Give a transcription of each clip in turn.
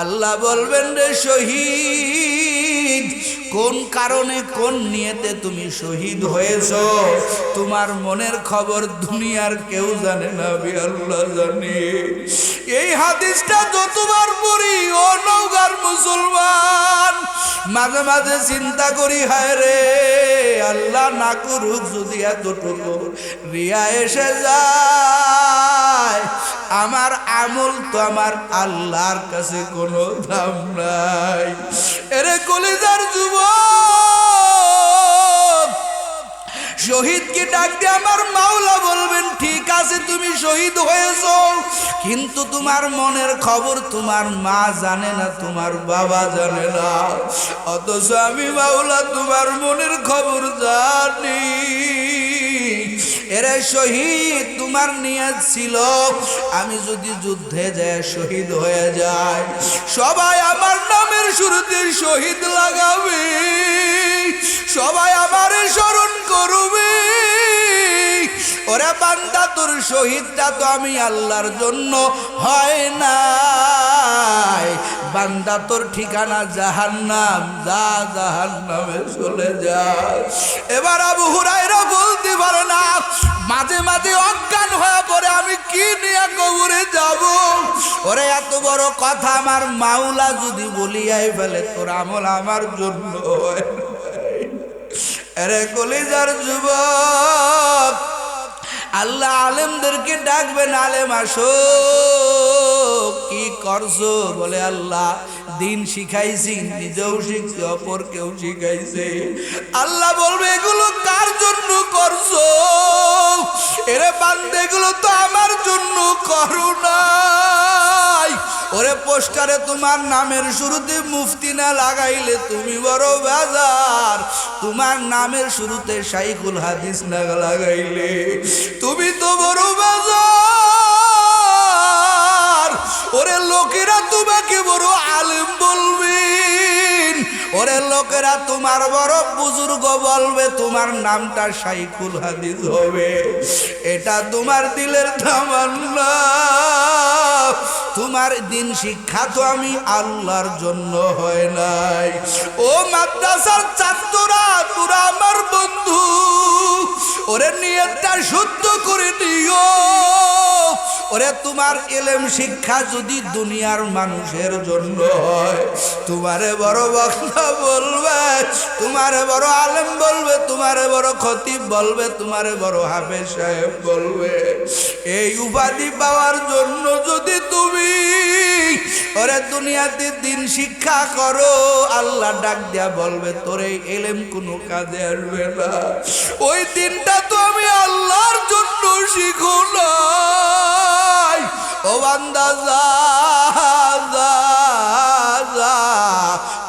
আল্লাহ বলবেন রে শহীদ, কোন কারণে কোন নিয়তে তুমি শহীদ হয়েছো তোমার মনের খবর দুনিয়ার কেউ জানে না, আমি আল্লাহ জানি। এই হাদিসটা যতবার পড়ি ও নওগাঁর মুসলমান, মাঝে মাঝে চিন্তা করি, হায় রে আল্লাহ না করুক যদি এতটুকু রিয়া এসে যায়, আমার আমল তো আমার আল্লাহর কাছে কোনো দাম নাই। এরে কলিজার যুবক, শহীদকে ডাক দিয়ে আমার মাওলা বলবেন, ঠিক আছে তুমি শহীদ হয়েছো, কিন্তু তোমার মনের খবর তোমার মা জানে না, তোমার বাবা জানে না, অথচ আমি মাওলা তোমার মনের খবর জানি। এরে শহীদ, তোমার নিয়ত ছিল আমি যদি যুদ্ধে যায় শহীদ হয়ে যায়, সবাই আমার নামের শুরুতে শহীদ লাগাবে, সবাই আমারে স্মরণ করবে। ওরে বান্দা, তোর শহীদটা তো আমি আল্লাহর জন্য হয় নাই, বান্দা তোর ঠিকানা জাহান্নাম, যা জাহান্নামে চলে যা। এবার আবু হুরায়রা বলতে পারে না, মাঝে মাঝে অজ্ঞান হয়ে পড়ে, আমি কি নিয়ে কবরে যাব। ওরে এত বড় কথা আমার মাওলা যদি বলিয়াই ফেলে, তোর আমল আমার জন্য হয় নাই। আরে কলিজার যুবক, আল্লাহ আলেমদেরকে ডাকবেন, আলেম আসো, কি করছো? বলে আল্লাহ দিন শিখাইছি, নিজেও শিখছি, অপরকেও শিখাইছে। আল্লাহ বলবে, এগুলো কার জন্য করছো? এরে বান্দা, এগুলো তো আমার জন্য করো নাই। ওরে পোস্টারে তোমার নামের শুরুতে মুফতি না লাগাইলে তুমি বড় বাজার, তোমার নামের শুরুতে শাইখুল হাদিস না লাগাইলে তুমি তো বড় বাজার। ওরে লোকেরা তোমাকে বড় আলেম বলবেন, ওরে লোকেরা তোমার বড় বুজুর্গ বলবে, তোমার নামটা শাইখুল হাদিস হবে, এটা তোমার দিলের তামান্না। তোমার দিন শিক্ষা তো আমি আল্লাহর জন্য হয় নাই। ও মাদ্রাসার ছাত্ররা, তোরা আমার বন্ধু, ওরে নিয়তটা শুদ্ধ করে দিও। ওরে তোমার ইলম শিক্ষা যদি দুনিয়ার মানুষের জন্য হয়, তোমারে বড় বক্তা বলবে, তোমারে বড় আলেম বলবে, তোমারে বড় খতিব বলবে, তোমারে বড় হাফেজ সাহেব বলবে। এই উপাধি পাওয়ার জন্য যদি তুমি ওরে দুনিয়াতে দিন শিক্ষা করো, আল্লাহ ডাক দিয়া বলবে, তোর এই ইলম কোনো কাজে আসবে না। ওই দিনটা তো আমি আল্লাহর জন্য শিখো নাই। ও বান্দা, যা যা যা,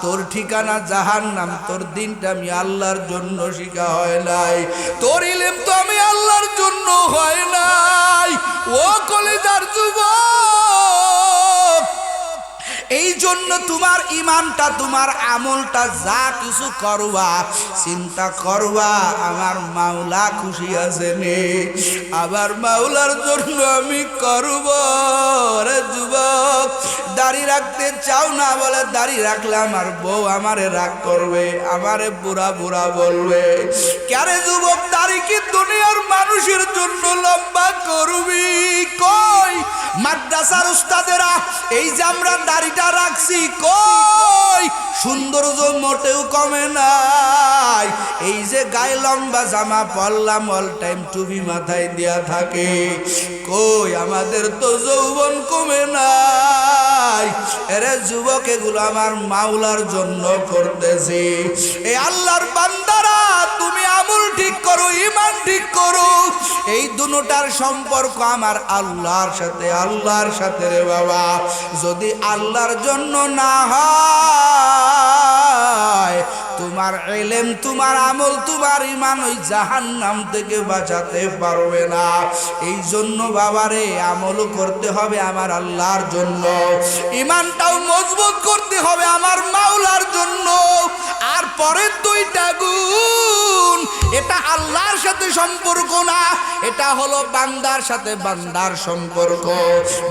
তোর ঠিকানা জাহান্নাম, তোর দিনটা আমি আল্লাহর জন্য শিখা হয় নাই, তোর ইলম তো আমি আল্লাহর জন্য হয় নাই। ও কলিজার যুবক, এই জন্য তোমার ইমানটা, তোমার আমলটা যা কিছু করবা, চিন্তা করবা আমার মাওলা খুশি আছে নে, আবার মাওলার জন্য আমি করব। রে যুবক, দাড়ি রাখতে চাও না, বলে দাড়ি রাখলে আমার বউ আমারে রাগ করবে, আমারে বুড়া বুড়া বলবে। ক্যারে যুবক, দাড়ি কি দুনিয়ার মানুষের জন্য লম্বা করবি? কই মাদ্রাসার উস্তাদেরা, এই যে আমরা দাড়িটা রাখছি, কই সৌন্দর্য মোটেও কমে নাই। এই যে গায়ে লম্বা জামা পরলাম, অল টাইম টুপি মাথায় দেয়া থাকে, কই আমাদের তো যৌবন কমে নাই। এরে যুবক, এগুলো আমার মাওলার জন্য করতেছি। এই আল্লাহর বান্দারা, তুমি আমল ঠিক করো, ইমান ঠিক করো, এই দুটার সম্পর্ক আমার আল্লাহর সাথে, আল্লাহর সাথে রে বাবা। যদি আল্লাহর জন্য না হয়, তুমি তোমার ইলম, তোমার আমল, তোমার ঈমান ওই জাহান্নাম থেকে বাঁচাতে পারবে না। এই জন্য বাবারে আমল করতে হবে আমার আল্লাহর জন্য, ঈমানটাও মজবুত করতে হবে আমার মাওলার জন্য। আর পরের দুইটা গুণ, এটা আল্লাহর সাথে সম্পর্ক না, এটা হলো বান্দার সাথে বান্দার সম্পর্ক।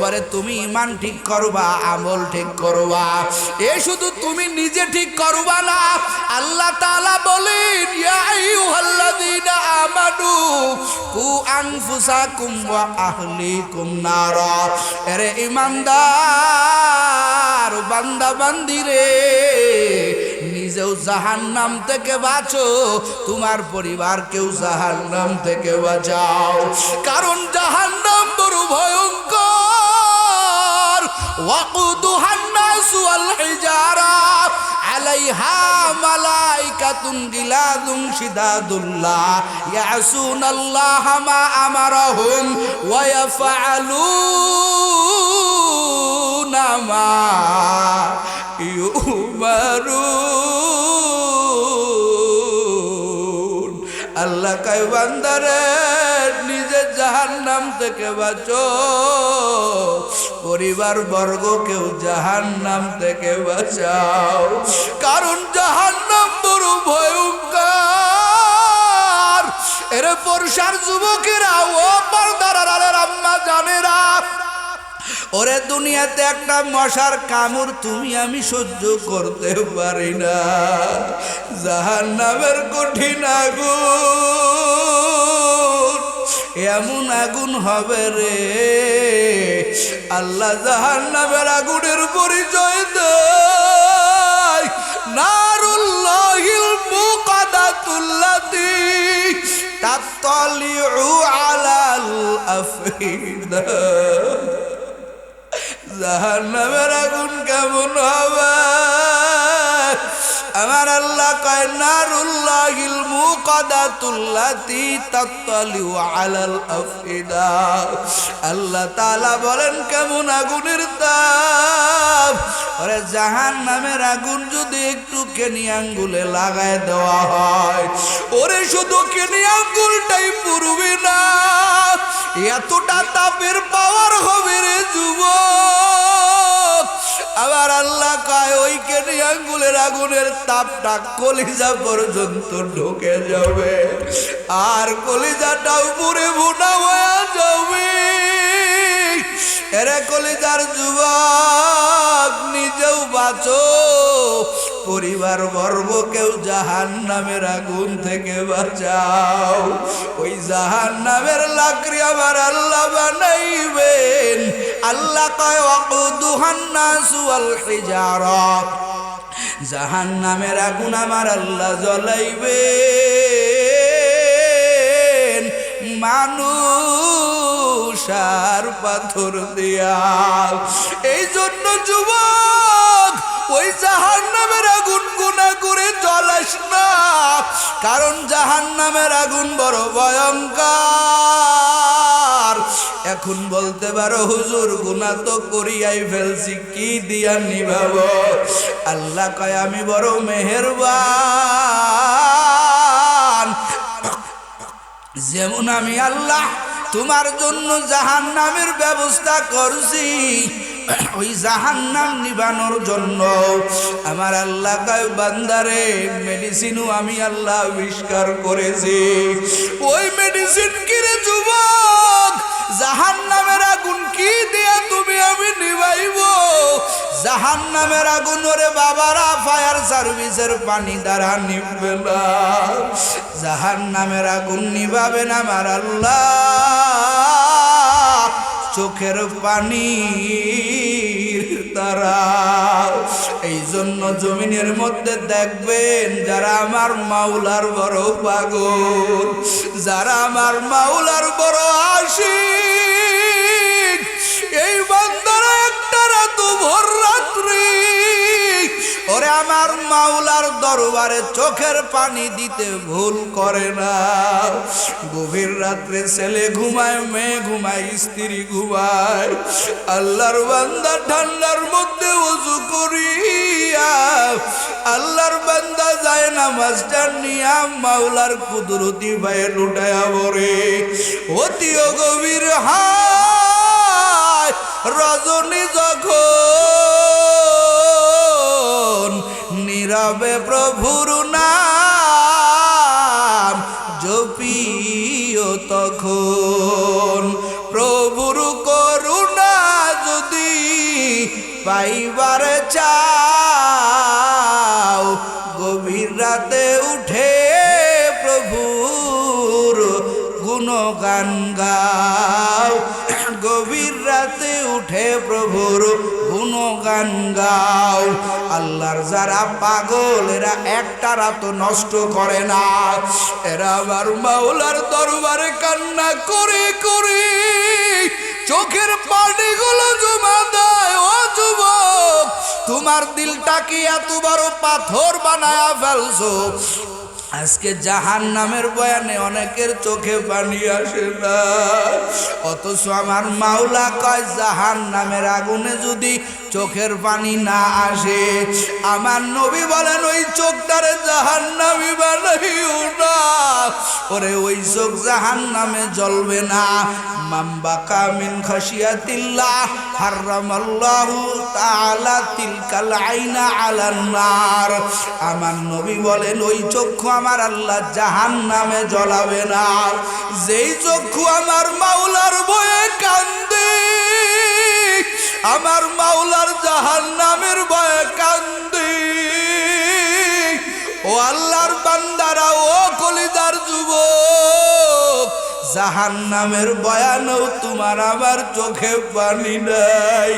বলে তুমি ঈমান ঠিক করবা, আমল ঠিক করবা, এ শুধু তুমি নিজে ঠিক করবা না, আল্লাহ তাআলা বলেন ইয়া আইয়ুহাল্লাযীনা আমানু কু আনফুসাকুম ওয়া আহলিকুম নারা। এরে ঈমানদার বান্দা বান্দিরে, নিজেও জাহান্নাম থেকে বাঁচো, তোমার পরিবারকেও জাহান্নাম থেকে বাঁচাও। কারণ জাহান্নাম বড় ভয়ঙ্কর। ওয়াকুদুহান নাসু ওয়াল হিজারা আলাইহা মালাইকাতুন গিলাদুন শিদাদুল্লাহ ইয়াসুনাল্লাহা মা আমারাহুম ওয়া ইয়াফআলুনা মা ইউমারুন। আল্লাহ কয় বান্দারে নিজে জাহান্নাম থেকে বাঁচো, পরিবার বর্গকেও জাহান্নাম থেকে বাঁচাও। কারণ জাহান্নাম বড় ভয়ঙ্কর। এর পরশার যুবকেরা, ও পর্দার আড়ালের আম্মা জানেরা, ওরে দুনিয়াতে একটা মশার কামড় তুমি আমি সহ্য করতে পারি না, জাহান্নামের কঠিন আগুন, এমন আগুন হবে রে। আল্লাহ জাহান্নামের আগুনের পরিচয় দেয়, নারুল্লাহিল মুকাদাতুল্লাতী তাত্তালিউ আলাল আফইদা। জাহান্নামের আগুন কেমন হবে? আমার আল্লাহ কয় নারুল্লাহিল মুকাদাতুল্লাতী তাত্তালিউ আলাল আফইদা। আল্লাহ তাআলা বলেন কেমন আগুনের তাপ। আরে জাহান্নামের আগুন যদি একটু কেনি আঙ্গুলে লাগায় দেওয়া হয়, ওরে শুধু কেনি আঙ্গুলটাই পুরবে না, এতটা তাপের পাওয়ার হবে রে যুবক। আবার আল্লাহ কয় ওই কেনি আঙ্গুলের আগুনের তাপটা কলিজা পর্যন্ত ঢুকে যাবে, আর কলিজাটাও পুরে ভুনা হয়ে যাবে। এরে কলিজার যুবক, নিজেও বাঁচো, পরিবার বর্গকেও জাহান্নামের আগুন থেকে বাঁচাও। ওই জাহান্নামের লাকড়ি আমার আল্লাহ বানাইবেন। আল্লাহ কয় ওয়াকুদুহান নাসু ওয়াল হিজারা, জাহান্নামের আগুন আমার আল্লাহ জ্বলাইবেন মানুষ আর পাথর দিয়া। এই জন্য যুবক, ওই জাহান্নামের আগুন গুনাহ করে জ্বলাস না, কারণ জাহান্নামের আগুন বড় ভয়ঙ্কর। এখন বলতে পারো হুজুর গুনাহ তো করিয়াই ফেলছি, কি দিয়া নিভাবো? আল্লাহ কয় আমি বড় মেহেরবান। যেমন আমি আল্লাহ তোমার জন্য জাহান্নামের ব্যবস্থা করছি, ওই জাহান্নাম নিবানোর জন্য আমার আল্লাহ কয় বান্দারে মেডিসিনও আমি আল্লাহ আবিষ্কার করেছি। ওই মেডিসিন কিরে যুবক, জাহান্নামের আগুন কি দিয়া তুমি আমি নিভাইব? জাহান্নামের আগুন ওরে বাবারা ফায়ার সার্ভিসের পানি দ্বারা নিভবে না, জাহান্নামের আগুন নিভাবেন আমার আল্লাহ চোখের পানির দ্বারা। এই জন্য জমিনের মধ্যে দেখবেন যারা আমার মাওলার বড় পাগল, যারা আমার মাওলার বড় আশিক, এই বান্দারা একটা রাত ভোর রাত্রি ওরে আমার মাওলার দরবারে চোখের পানি দিতে ভুল করে না। গভীর রাত্রে ছেলে ঘুমায়, মেয়ে ঘুমায়, স্ত্রী ঘুমায়, আল্লাহর বান্দা ঠান্ডার মধ্যে ওযু করিয়া আল্লাহর বান্দা যায় নামাজটা নিয়া মাওলার কুদরতি ভাইয়ে লুটায়া বরে অতিও গভীর হায় রজনী যখন নীরবে প্রভুর নাম জপিও তখন প্রভুর করুণা যদি পাইবার চাও গভীর রাতে উঠে প্রভুর গুণগান গাও গভীর রাতে উঠে প্রভুর গুণগান গাও আল্লাহর যারা পাগল এরা একটা রাত নষ্ট করে না এরা আমার মাওলার দরবারে কান্না করে করে চোখের পানিগুলো জমা দেয় ও যুবক তোমার দিলটা কি এত বড় পাথর বানায়া ফেলছো আজকে জাহান্নামের বয়ানে অনেকের চোখে পানি আসে না অথচ আমার মাওলা কয় জাহান্নামের আগুনে যদি চোখের পানি না আসে আমার নবী বলেন ওই চোখটারে জাহান্নামী বানাইও না ওরে ওই চোখ জাহান্নামে জ্বলবে না মামবাকা মিন খাশিয়াতিল্লাহ হারামাল্লাহু তাআলা তিলকাল আইনা আলান নার আমার নবী বলেন ওই চক্ষু আমার আল্লাহ জাহান্নামে জ্বলাবে না যেই চক্ষু আমার মাওলার ভয়ে কান্দে আমার মাওলার জাহান্নামের ভয়ে কান্দে ও আল্লাহর বান্দারা ও কলিজার যুবক জাহান্নামের বয়ানেও তোমার আবার চোখে পানি নাই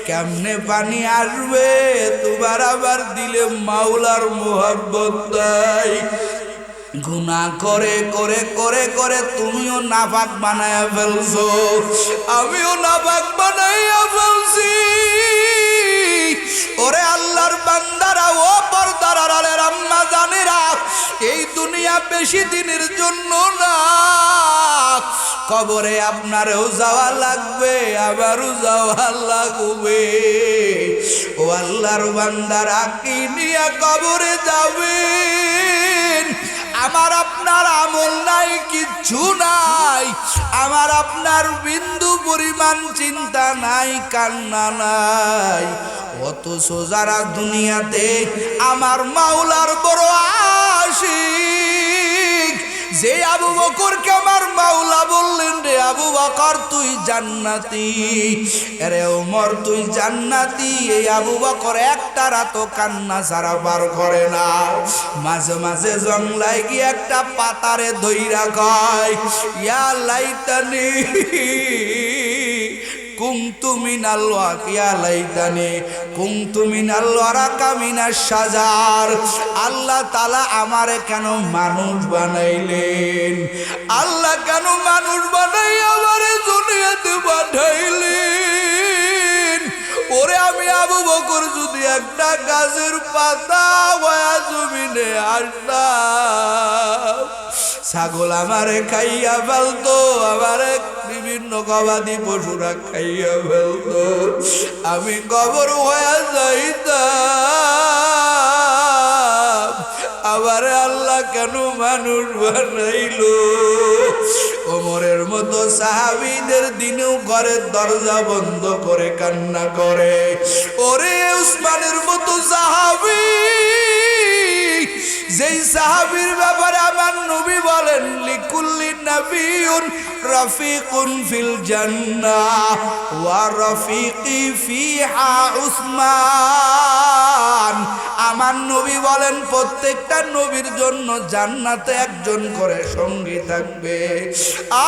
কেমনে পানি আসবে তোমার আবার দিলে মাওলার মোহাব্বত নাই গুনাহ করে করে করে করে তুমিও নাপাক বানায়া ফেলছো আমিও নাপাক বানাইয়া ফেলছি ওরে আল্লাহর বান্দারা ও পর্দার আড়ালের আম্মা জানেরা এই দুনিয়া বেশি দিনের জন্য না কবরে আপনারও যাওয়া লাগবে আবারও যাওয়া লাগবে ও আল্লাহর বান্দারা কি নিয়ে কবরে যাবেন আমার আপনার আমল নাই কিচ্ছু নাই আমার আপনার বিন্দু পরিমাণ চিন্তা নাই কান্না নাই অথচ যারা দুনিয়াতে আমার মাওলার বড় আশিক যে আবু বকরকে আমার মাওলা বললেন রে আবু বকর তুই জান্নাতি রে ওমর তুই জান্নাতি এই আবু বকর একটা রাতও কান্না ছাড়া পার করে না মাঝে মাঝে জংলায় গিয়ে একটা পাতারে ধইরা কয় ইয়া লাইতানি কুনতু মিনাল ওয়াকিয়া লাইতানি কুনতু মিনাল ওয়ারাকা মিনাশ শাজার আল্লাহ তাআলা আমারে কেন মানুষ বানাইলেন আল্লাহ কেন মানুষ বানাইয়া আমারে দুনিয়াতে পাঠাইলেন ওরে আমি আবু বকর যদি একটা গাছের পাতা হয়ে জমিনে আসতাম ছাগল আমারে খাইয়া ফেলতো আমারে বিভিন্ন গবাদি পশুরা খাইয়া ফেলতো আমি কবর হয়ে যাইতাম আমারে আল্লাহ কেন মানুষ বানাইলো ওমরের মতো সাহাবীদের দিনেও ঘরের দরজা বন্ধ করে কান্না করে ওরে উসমানের মতো সাহাবী যেই সাহাবীর ব্যাপারে আমার নবী বলেন লিকুল্লি নাবিয়ুন রাফিকুন ফিল জান্নাহ ওয়া রাফিকি ফিহা উসমান আমার নবী বলেন প্রত্যেকটা নবীর জন্য জান্নাতে একজন করে সঙ্গী থাকবে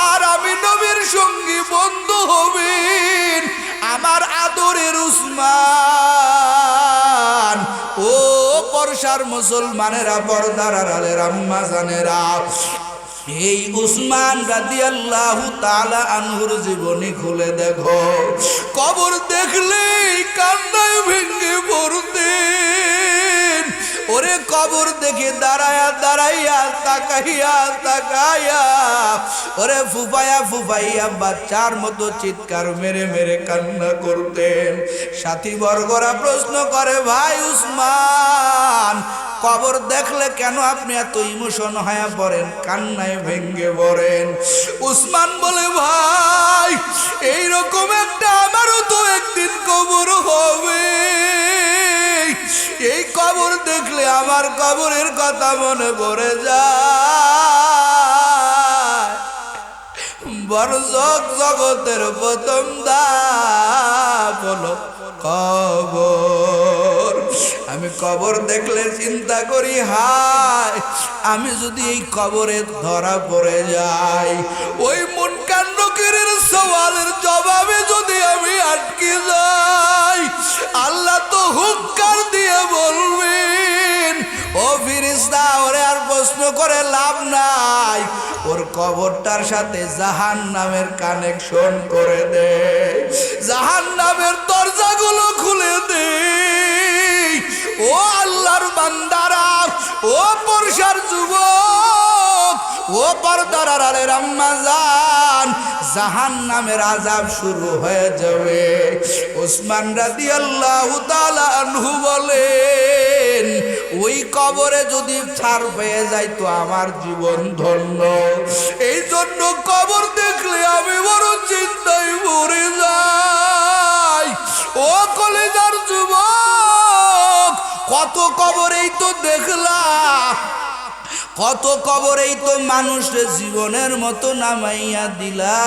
আর আমি নবীর সঙ্গী বন্ধু হবেন আমার আদরের উসমান ও পরশার মুসলমানেরা পর্দার আড়ালের আম্মা জানেরা এই উসমান রাদিয়াল্লাহু তাআলা আনহুর জীবনী খুলে দেখো কবর দেখলেই কান্নায় ভেঙে পড়তেন ওরে কবর দেখে দাঁড়ায়া দাঁড়াইয়া তাকাইয়া তাকাইয়া ওরে ফুফায়া ফুফাইয়া বাচ্চার মতো চিৎকার মেরে মেরে কান্না করতেন। সাথী বর্গরা প্রশ্ন করে, ভাই উসমান, কবর দেখলে কেন আপনি এত ইমোশন হয়ে পড়েন, কান্নায় ভেঙ্গে পড়েন? উসমান বলে, ভাই এইরকম একটা আমারও তো একদিন কবর হবে। এই কবর দেখলে আমার কবরের কথা মনে পড়ে যায়। বরজক জগতের প্রথম ধাপ হলো কবর। আমি কবর দেখলে চিন্তা করি, হায় আমি যদি এই কবরে ধরা পড়ে যাই, ওই মুনকার নকিরের সওয়ালের জবাবে যদি আমি আটকে যাই, আল্লাহ তো হুঙ্কার দিয়ে বলবেন, ও ফেরেশতা ওরে আর প্রশ্ন করে লাভ নাই, ওর কবরটার সাথে জাহান্নামের কানেকশন করে দে, জাহান্নামের দরজাগুলো খুলে দে। ও আল্লাহর বান্দারা, ও পরশার যুবক, ও পর্দার আড়ালের আম্মা জান, জাহান্নামের আযাব শুরু হয়ে যাবে। ওসমান রাদিয়াল্লাহু তাআলা আনহু বলেন, ওই কবরে যদি ছাড় পেয়ে যাই তো আমার জীবন ধন্য। এই জন্য কবর দেখলে আমি বড় চিন্তায় পড়ে যাই। ও কলেজার যুবক, কত কবরেই তো দেখলাম, কত কবরেই তো মানুষের জীবনের মতো নামাইয়া দিলা।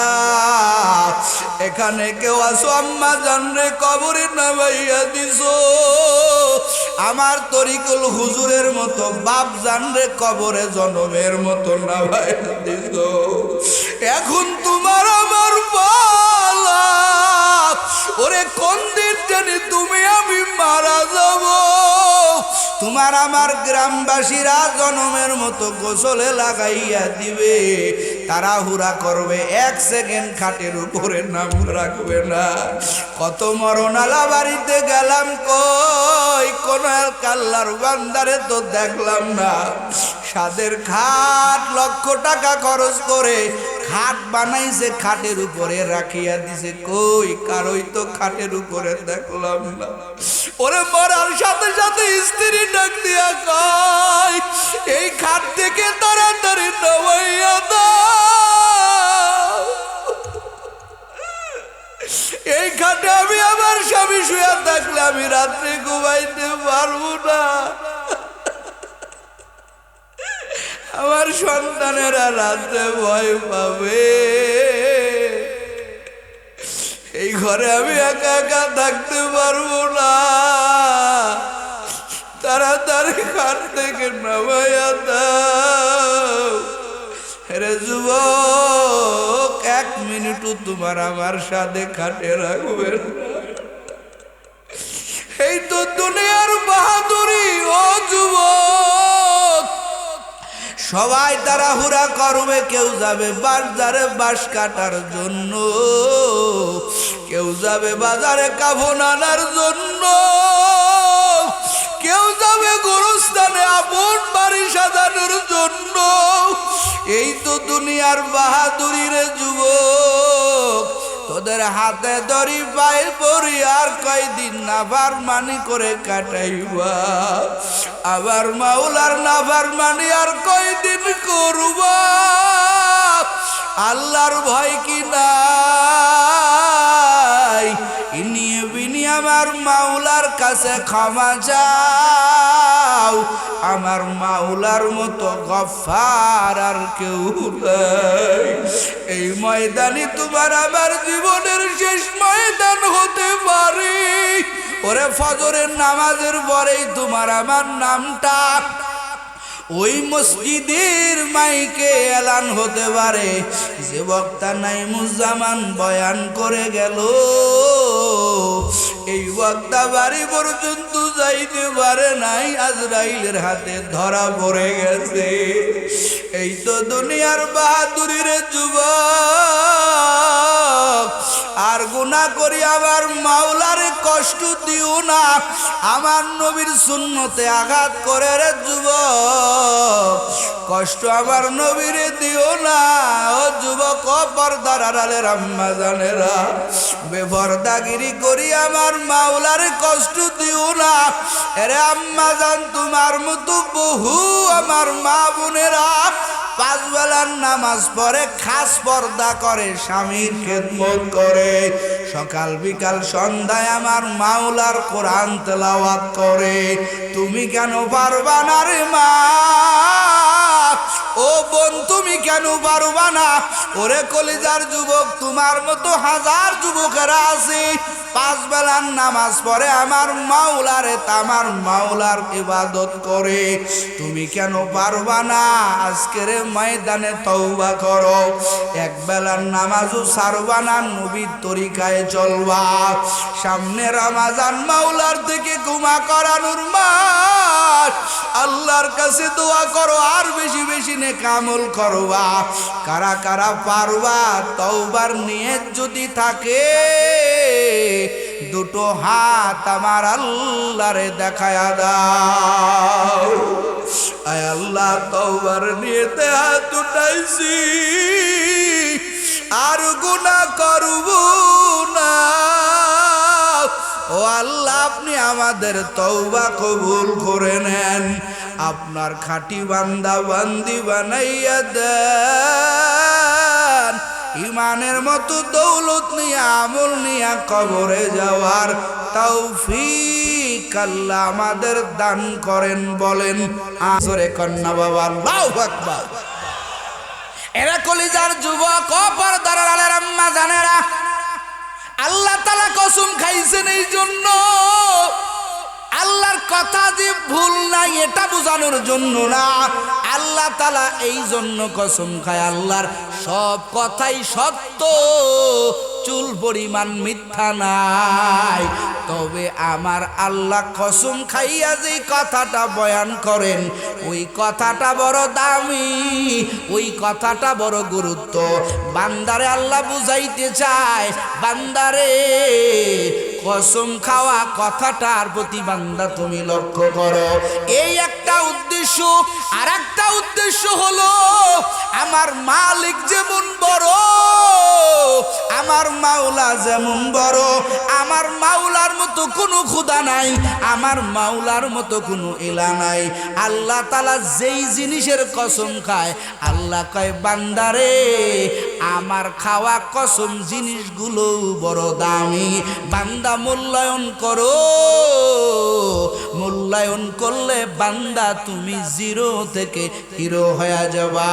এখানে কেউ আসো আম্মা জানরে কবরে নামাইয়া দিছো, আমার তরিকুল হুজুরের মতো বাপ জানরে কবরে জনমের মতো নামাইয়া দিছো। এখন তোমার আমার পালা, ওরে কোন দিন জানি তুমি আমি মারা যাব। তোমার আমার গ্রামবাসীরা জনমের মতো গোসলে লাগাইয়া দিবে, তাড়াহুড়া করবে, এক সেকেন্ড খাটের উপরে নাম রাখবে না। কত মরণালা বাড়িতে গেলাম, কই কোন আল্লাহর বান্দারে তো দেখলাম না। সাদের খাট লক্ষ টাকা খরচ করে খাট বানাইছে, খাটের উপরে রাখিয়া দিছে, কই কারোই তো খাটের উপরে দেখলাম না। ওরে মরার সাথে সাথে স্ত্রী ডাক দিয়া কয়, এই খাট থেকে তাড়াতাড়ি নামাইয়া দাও। এই খাটে আমি আমার স্বামী শুয়ে থাকলে আমি রাত্রে ঘুমাইতে পারবো না, আমার সন্তানেরা রাতে ভয় পাবে। এই ঘরে আমি একা একা থাকতে পারবো না, তাড়াতাড়ি খাট থেকে নামাইয়া দাও। রে যুবক, এক মিনিটও তোমার আমার সাথে খাটে রাখবেন। এই তো দুনিয়ার বাহাদুরি। ও যুবক, সবাই তাড়াহুড়া করবে, কেউ যাবে বাজারে বাঁশ কাটার জন্য, কেউ যাবে বাজারে কাফন আনার জন্য, কেউ যাবে গোরস্থানে আপন বাড়ি সাজানোর জন্য। এই তো দুনিয়ার বাহাদুরি রে যুবক। তোদের হাতে ধরি পায়ে পড়ি আর কয়দিন নাফরমানি করে কাটাইবা, আবার মাওলার নাফরমানি আর কয়দিন করবা। আল্লাহর ভয় কি নাই? ইনিয়ে বিনি আমার মাওলার কাছে ক্ষমা চাও, আমার মাওলার মতো গফফার আর কেউ নাই। এই ময়দানই তোমার আমার জীবনের শেষ ময়দান হতে পারে। ওরে ফজরের নামাজের পরেই তোমার আমার নামটা ওই মসজিদের মাইকে এলান হতে পারে, যে বক্তা নাইমুজ্জামান বয়ান করে গেল, এই বক্তা বাড়ি পর্যন্ত যাইতে পারে নাই, আজরাইলের হাতে ধরা পড়ে গেছে। এই তো দুনিয়ার বাহাদুরির যুবক। আর গুনাহ করি আমার মাওলারে কষ্ট দিও না, আমার নবীর সুন্নতে আঘাত করে রে যুবক, কষ্ট আমার নবীরে দিও না। ও যুবক, ও পর্দার আড়ালের আম্মা জানেরা, বেপরদাগিরি করি আমার মাওলারে কষ্ট দিও না। এরে আম্মা জান, তোমার মতো বহু আমার মা বোনেরা 5 বেলার নামাজ পড়ে, খাস পর্দা করে, স্বামীর খেদমত করে, সকাল বিকাল সন্ধ্যায় আমার মাওলার কোরআন তেলাওয়াত করে। তুমি কেন পারবা না রে মা? ও বোন, তুমি কেন পারবা না? ওরে কলিজার যুবক, তোমার মতো হাজার যুবকেরা আছে 5 বেলার নামাজ পড়ে, আমার মাওলারে তামার মাওলার ইবাদত করে। তুমি কেন পারবা না? আজকের ময়দানে তওবা করো, 1 বেলার নামাজও ছাড়বা না, নবীর তরিকায় চলবা। সামনে রমজান, মাওলার থেকে গুমা করানোর মাস, আল্লাহর কাছে দোয়া করো, আর বেশি বেশি নেক আমল করবা। কারা কারা পারবা? তওবার নিয়ত যদি থাকে, দুটো হাত আমার আল্লাহরে দেখায়া দাও। আয় আল্লাহ, তওবার নিয়তে হাত উঠাইছি, আর গুনাহ করব না। ও আল্লাহ, আপনি আমাদের তওবা কবুল করে নেন, আপনার খাঁটি বান্দা বান্দি বানাইয়া দেন। ইমানের মতো দৌলত নিয়ে আমল নিয়ে কবরে যাওয়ার তৌফিক আল্লাহ আমাদের দান করেন। বলেন আসরে কন্যা বাবা, আল্লাহু আকবার। এরা কলিজার যুবক, ও পর্দার আড়ালের আম্মা জানেরা, আল্লাহ তাআলা কসম খাইছেন এই জন্য, আল্লাহর কথা যে ভুল নাই এটা বোঝানোর জন্য না, আল্লাহ তাআলা এই জন্য কসম খায়, আল্লাহর সব কথাই সত্য, চুল পরিমাণ মিথ্যা নাই। তবে আমার আল্লাহ কসম খাইয়া যে কথাটা বয়ান করেন, ওই কথাটা বড় দামি, ওই কথাটা বড় গুরুত্ব। বান্দারে আল্লাহ বুঝাইতে চায়, বান্দারে কসম খাওয়া কথাটার প্রতি বান্দা তুমি লক্ষ্য করো। এই একটা উদ্দেশ্য। আর একটা উদ্দেশ্য হলো, আমার মালিক যেমন বড়, আমার মাওলা যেমন বড়, আমার মাওলার মতো কোনো খোদা নাই, আমার মাওলার মতো কোনো ইলা নাই। আল্লাহ তাআলা যেই জিনিসের কসম খায়, আল্লাহ কয় বান্দারে আমার খাওয়া কসম জিনিসগুলো বড় দামি, বান্দা মূল্যায়ন করো। মূল্যায়ন করলে বান্দা তুমি 0 থেকে হিরো হয়ে যাবা।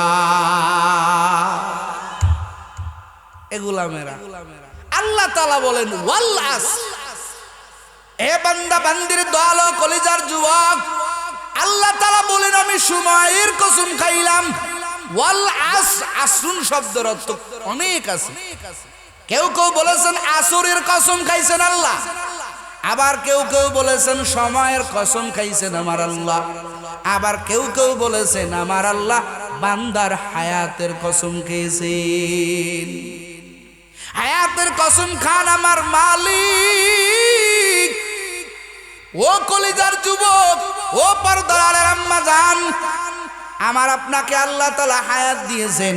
এগুলা মেরা আল্লাহ তাআলা বলেন ওয়াল আসর। এ বান্দা বান্দির দল, কলিজার যুবক, আল্লাহ তাআলা বলেন আমি সময়ের কসম খাইলাম। ওয়াল আসর, আসরুন শব্দের অর্থ অনেক আছে। কেউ কেউ বলেছেন আসরের কসম খাইছেন আল্লাহ, আবার কেউ কেউ বলেছেন সময়ের কসম খাইছেন আমার আল্লাহ, আবার কেউ কেউ বলেছেন আমার আল্লাহ বান্দার হায়াতের কসম খেয়েছেন। হায়াতের কসম খান আমার মালিক। ও কলিজার যুবক, ও পর্দার আড়ালের আম্মা জান, আমার আপনাকে আল্লাহ তাআলা হায়াত দিয়েছেন।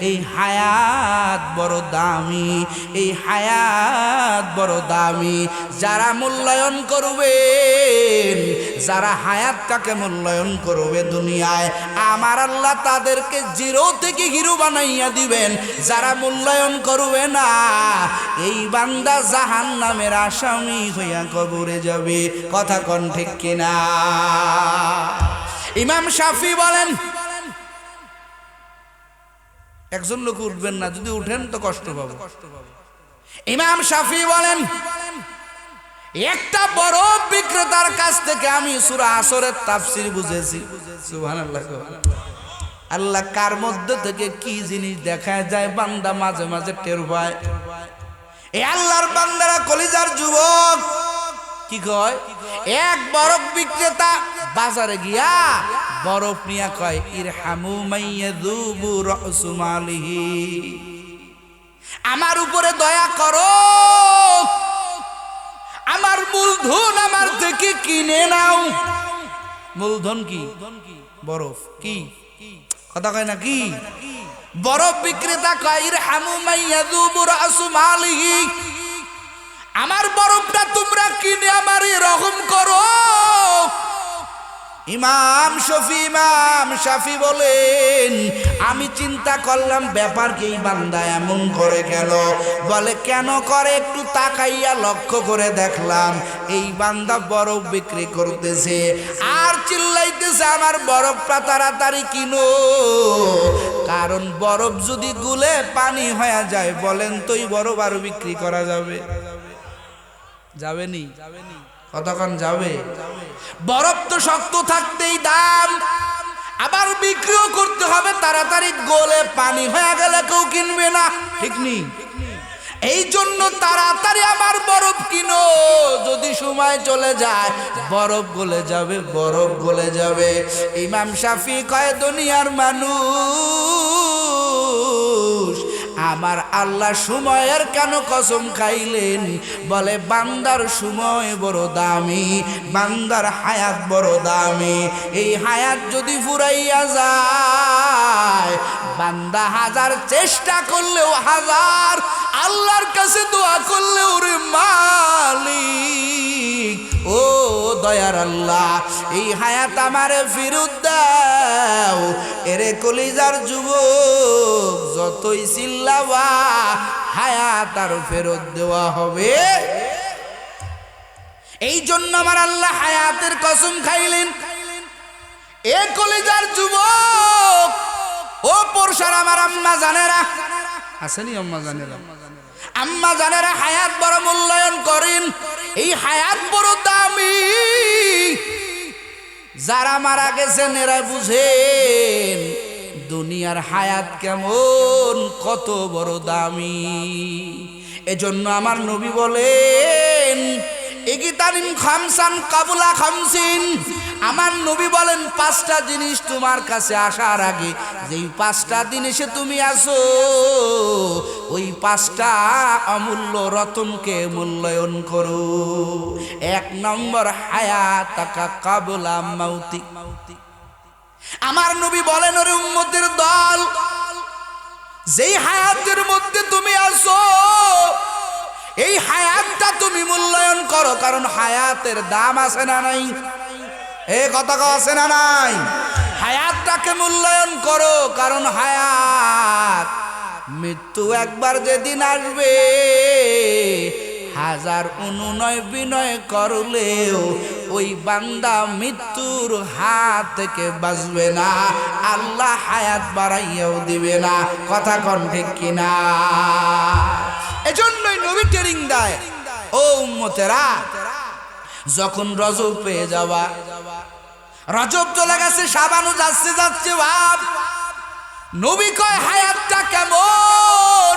এই হায়াত বড় দামি, এই হায়াত বড় দামি। যারা মূল্যায়ন করবেন, যারা হায়াতটাকে মূল্যায়ন করবে দুনিয়ায়, আমার আল্লাহ তাদেরকে 0 থেকে হিরো বানাইয়া দিবেন। যারা মূল্যায়ন করবে না, এই বান্দা জাহান্নামের আসামি হইয়া কবরে যাবে। কথা কোন ঠিক কিনা? ইমাম শাফি বলেন, একজন লোক উঠবেন না, যদি উঠেন তো কষ্ট পাবো। ইমাম শাফি বলেন, একটা বড় বিক্রেতার কাছ থেকে আমি সূরা আসরের তাফসীর বুঝেছি। সুবহানাল্লাহ। আল্লাহ কার মধ্যে থেকে কি জিনিস দেখা যায় বান্দা মাঝে মাঝে টের পায়। এই আল্লাহর বান্দারা, কলিজার যুবক, কি কয়, এক বরফ বিক্রেতা বাজারে গিয়া বরফ নিয়া কয় ইরহামু মাইয়াযুবু রাসু মালিহি। আমার উপরে দয়া করো, আমার মূলধন আমার থেকে কিনে নাও। মূলধন কি? বরফ। কি কথা কয় না? কি বরফ বিক্রেতা কয় ইরহামু মাইয়াযুবু রাসু মালিহি, আমার বরফটা তোমরা কিনে আমার রহম করো। ইমাম শাফি বলেন, আমি চিন্তা করলাম ব্যাপার কি এই বান্দা এমন করে কেন? বলে কেন করে একটু তাকাইয়া লক্ষ্য করে দেখলাম এই বান্দা বরফ বিক্রি করতেছে আর চিল্লাইতেছে আমার বরফটা তাড়াতাড়ি কিনো, কারণ বরফ যদি গুলে পানি হয়ে যায় বলেন তো এই বরফ আরো বিক্রি করা যাবে? যাবেনি? কতক্ষণ যাবে? বরফ তো শক্ত থাকতেই দাম, আবার বিক্রিও করতে হবে তাড়াতাড়ি, গলে পানি হয়ে গেলে কেউ কিনবে না, ঠিক নেই? এই জন্য তাড়াতাড়ি আমার বরফ কিনো, যদি সময় চলে যায় বরফ গলে যাবে, বরফ গলে যাবে। ইমাম শাফি কয় দুনিয়ার মানুষ আমার আল্লাহ সময়ের কেন কসম খাইলেন? বলে বান্দার সময় বড় দামি, বান্দার হায়াত বড় দামি। এই হায়াত যদি ফুরাইয়া যায় বান্দা হাজার চেষ্টা করলেও, হাজার আল্লাহর কাছে দোয়া করলেও রে মালিক ও দয়ার আল্লাহ এই হায়াত আমারে ফিরত দাও। এরে কলিজার যুবক যতই চিল্লাবা হায়াত আর ফেরত দেওয়া হবে। এই জন্য আমার আল্লাহ হায়াতের কসম খাইলেন। এ কলিজার যুবক, ও পরশার আমার আম্মা জানেরা, আসেনি আম্মা জানেরা? আম্মা জানেরা হায়াত বড় মূল্যায়ন করেন, এই হায়াত বড় দামি। যারা মারা গেছেন এরা বুঝেন দুনিয়ার হায়াত কেমন, কত বড় দামি। এজন্য আমার নবী বলেন ইগতানিম খামসান কাবুলা খামসিন, আমার নবী বলেন পাঁচটা জিনিস তোমার কাছে আসার আগে যেই পাঁচটা জিনিসে তুমি আসো ওই পাঁচটা অমূল্য রতনকে মূল্যায়ন করো। এক নম্বর হায়াতাকা কাবুলা মাউতি। আমার নবী বলেন ওরে উম্মতের দল, যেই হায়াতের মধ্যে তুমি আসো এই হায়াতটা তুমি মূল্যায়ন করো, কারণ হায়াতের দাম আছে না নাই? এ কথা আছে না নাই? হায়াতটাকে মূল্যায়ন করো, কারণ হায়াত মৃত্যু একবার যেদিন আসবে হাজার অনুনয় বিনয় করলেও ওই বান্দা মৃত্যুর হাত থেকে বাঁচবে না, আল্লাহ হায়াত বাড়াইয়াও দিবে না। কথা কোন ঠিক কিনা? এজন্যই নবী ট্রেনিং দেয়, ও উম্মতেরা যখন রজব পেয়ে যাবা, রজব চলে গেছে, শাবানও যাচ্ছে যাচ্ছে ভাব, নবী কয় হায়াতটা কেমন?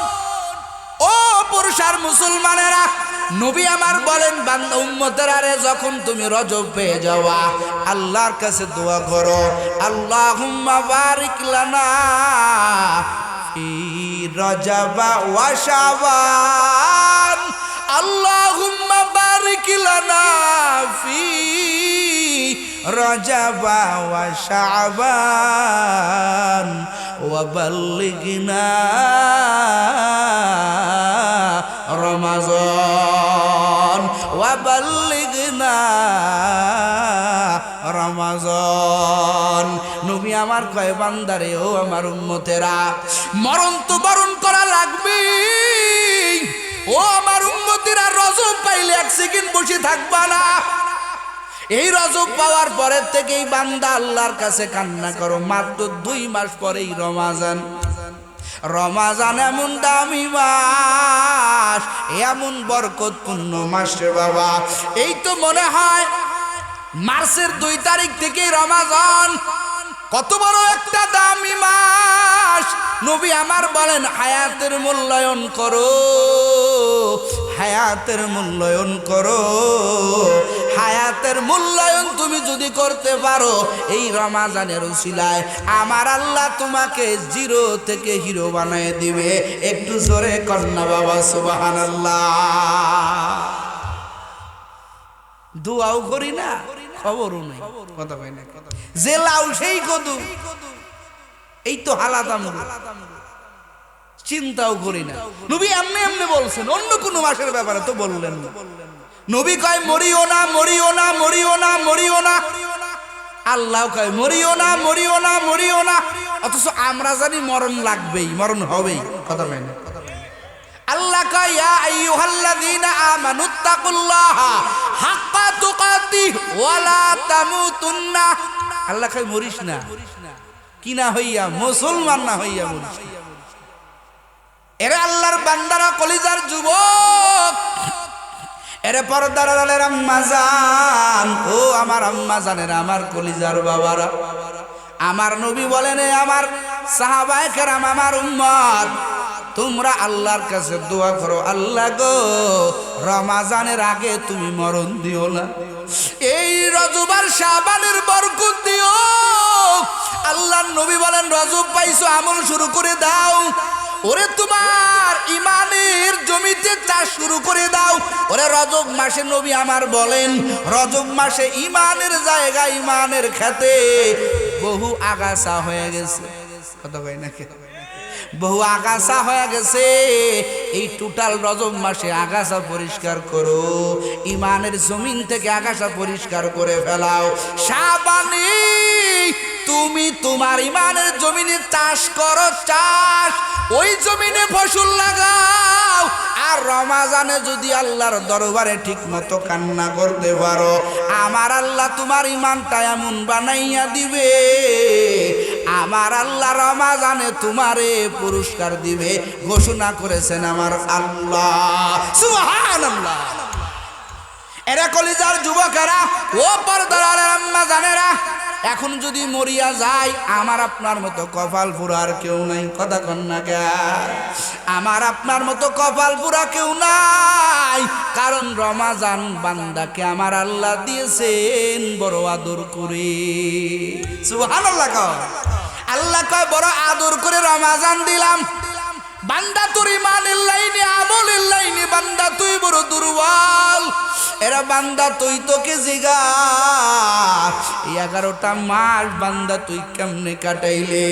ও পুরুষার মুসলমানেরা, নবী আমার বলেন বান্দা উম্মতেরা রে, যখন তুমি রজব পেয়ে যাওয়া আল্লাহর কাছে দোয়া করো, আল্লাহুম্মা বারিক লানা ফি রজব ওয়া শাবান, আল্লাহুম্মা বারিক লানা ফি রজব ওয়া শাবান ওয়া বাল্লিগনা রমাজান ওয়া বাল্লিগনা রমাজান। নবী আমার কয় বান্দারে, ও আমার উম্মতেরা, মরণ তো বরণ করা লাগবে। ও আমার উম্মতেরা, রজব পাইলে এক সেকেন্ড বসে থাকবা না। এই রজব পাওয়ার পরের থেকেই বান্দা আল্লাহর কাছে কান্না করো। মাত্র 2 মাস পরেই রমাজান। রমাজান এমন দামি মাস, এমন বরকতপূর্ণ মাস রে বাবা। এই তো মনে হয় মার্চের 2 তারিখ থেকে রমাজান, কত বড় একটা দামি মাস। নবী আমার বলেন হায়াতের মূল্যায়ন করো, হায়াতের মূল্যায়ন করো। হায়াতের মূল্যায়ন তুমি যদি করতে পারো এই রমাজানের উসিলায়, আমার আল্লাহ তোমাকে জিরো থেকে হিরো বানায় দিবে। একটু জোরে কন্যা বাবা সুবহানাল্লাহ। দোয়াও করি না, খবরও নেই, কথা কই না, যে লাউ সেই কদু, এই তো হালাত আমল, চিন্তাও করি না। নবী এমনি এমনি বলছেন, অন্য কোন মাসের ব্যাপারে তো বললেন না। নবী কয় মরিও না, মরিও না, মরিও না, মরিও না। আল্লাহ কয় মরিও না, মরিও না, মরিও না। অথচ আমরা জানি মরণ লাগবেই, মরণ হবেই, কথা কই না। আল্লাহ কয় ইয়া আইয়ুহাল্লাযীনা আমানুত্তাকুল্লাহা হাক্কা তুকাতিহ ওয়া লা তামুতুন্না। আল্লাহ কয় মরিস না, কি না হইয়া, মুসলমান না হইয়া মরিস না। এরে আল্লাহর বান্দারা, কলিজার যুবক, এরে পর্দার আড়ালের আম্মা জান, ও আমার আম্মা জানেরা, আমার কলিজার বাবারা, আমার নবী বলেন আমার সাহাবায়ে কেরাম, আমার উম্মত, তোমরা আল্লাহর কাছে দোয়া করো, আল্লাহ গো রমাজানের আগে তুমি মরণ দিও না, এই রজব আর শাবানের বরকত দিও। আল্লাহর নবী বলেন রজব পাইছো, আমল শুরু করে দাও। ওরে তোমার ইমানের জমিতে চাষ শুরু করে দাও। ওরে রজব মাসে নবী আমার বলেন, রজব মাসে ইমানের জায়গা, ইমানের খেতে বহু আগাছা হয়ে গেছে, কথা কই না, বহু আগাছা হয়ে গেছে। এই টোটাল রজব মাসে আগাছা পরিষ্কার করো, ইমানের জমিন থেকে আগাছা পরিষ্কার করে ফেলাও। শাবানে তুমি তোমার ইমানের জমিনে চাষ করো, চাষ, ওই জমিনে ফসল লাগাও। আর রমাজানে যদি আল্লাহর দরবারে ঠিক মতো কান্না করতে পারো, আমার আল্লাহ তোমার ইমানটা এমন বানাইয়া দিবে, আমার আল্লাহ রমাজানে তোমারে পুরস্কার দিবে, ঘোষণা করেছেন আমার আল্লাহ, সুবহানাল্লাহ। এরা কলিজার যুবকেরা, ও পর্দার আড়ালের আম্মা জানেরা, এখন যদি মরিয়া যায়, আমার আপনার মতো কপাল পুরার কেউ নাই, কথা কন না কে, আমার আপনার মতো কপাল পুরা কেউ নাই। কারণ রমাজান বান্দাকে আমার আল্লাহ দিয়েছেন বড় আদর করে, সুবহানাল্লাহ। আল্লাহ কয় বড় আদর করে রমাজান দিলাম। বান্দা তোর ইমানের লাইনে, আমলের লাইনে বান্দা তুই বড় দুর্বল। এরা বান্দা তুই তোকে জিগা, 11টা মাস বান্দা তুই কেমনে কাটাইলে?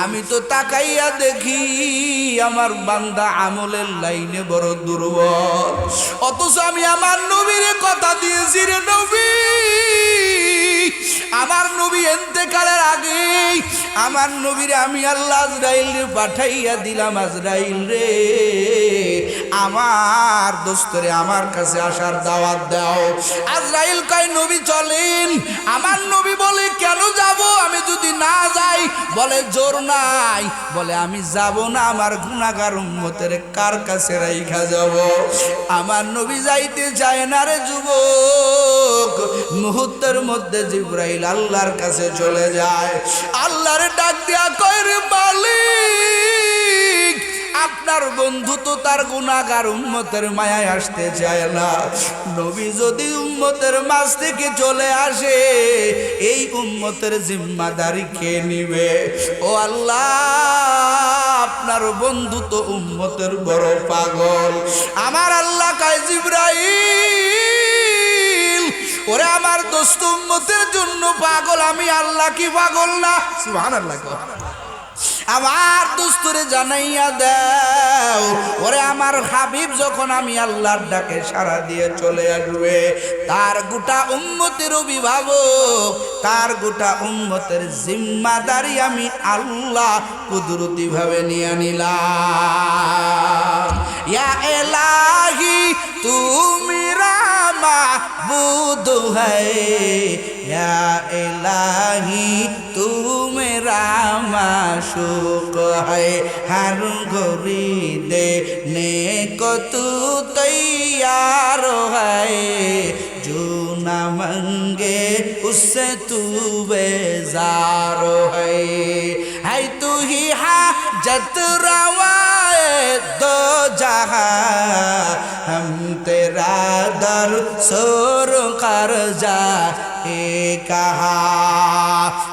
আমি তো তাকাইয়া দেখি আমার বান্দা আমলের লাইনে বড় দুর্বল। অথচ আমি আমার নবীর কথা দিয়েছি, রে নবী, আমার নবী ইন্তেকালের আগে আমার নবীর আমি আল্লাহ আজরাইল রে পাঠাইয়া দিলাম, আজরাইল রে আমার দোস্তরে আমার কাছে আসার দাওয়াত দাও। আজরাইল কয় নবী চলেন। আমার নবী বলে কেন যাব, আমি যদি না যাই? বলে জোর নাই, বলে আমি যাব না, আমার গুনাহগার উম্মতের কার কাছে রাইখা যাব? আমার নবী যাইতে চায় না রে যুবক। মুহূর্তের মধ্যে জিবরাইল আল্লাহর কাছে চলে যায়, আল্লাহর ডাক দিয়া কয় রে মালিক, আপনার বন্ধু তো তার গুনাহগার উম্মতের মায়ায় আসতে চায় না। নবী যদি উম্মতের মাঝ থেকে চলে আসে, এই উম্মতের জিম্মাদারি কে নিবে? ও আল্লাহ, আপনার বন্ধু তো উম্মতের বড় পাগল। আমার আল্লাহ কয় জিবরাইল, ওরে আমার দোস্ত উম্মতের জন্য পাগল, আমি আল্লাহ কি পাগল না? সুবহানাল্লাহ। আমার দোস্তরে জানাইয়া দাও, ওরে আমার হাবিব যখন আমি আল্লাহর ডাকে সাড়া দিয়ে চলে আসবে, তার গোটা উম্মতের অভিভাবক, তার গোটা উম্মতের জিম্মাদারি আমি আল্লাহ কুদরতি ভাবে নিয়ে নিলাম। ইয়া ইলাহি তুমি মাবুদ হ্যায়, ইয়া ইলাহি তু মেরা মাশুক হ্যায়, হর ঘড়ি দেনে को तू तैयार है, जो ना मंगे उससे तू बेजार है तू ही हाजत रवा दो जहां हम तेरा दर सोर कर जा कहा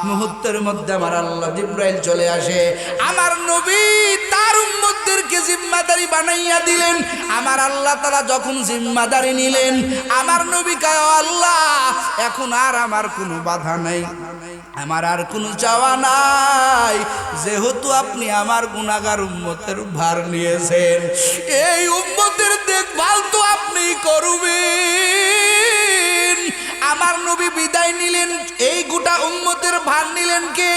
মুহূর্তের মধ্যে আমার আল্লাহ জিবরাইল চলে আসে আমার নবী তার উম্মতদেরকে জিম্মাদারি বানাইয়া দিলেন আমার আল্লাহ তাআলা যখন জিম্মাদারি নিলেন আমার নবী কয় আল্লাহ এখন আর আমার কোনো বাধা নাই আমার আর কোনো চাওয়া নাই যেহেতু আপনি আমার গুনাহগার উম্মতের ভার নিয়েছেন এই উম্মতের দেখভাল তো আপনি করবেন আমার নবী বিদায় নিলেন এই গোটা উম্মতের ভার নিলেন কে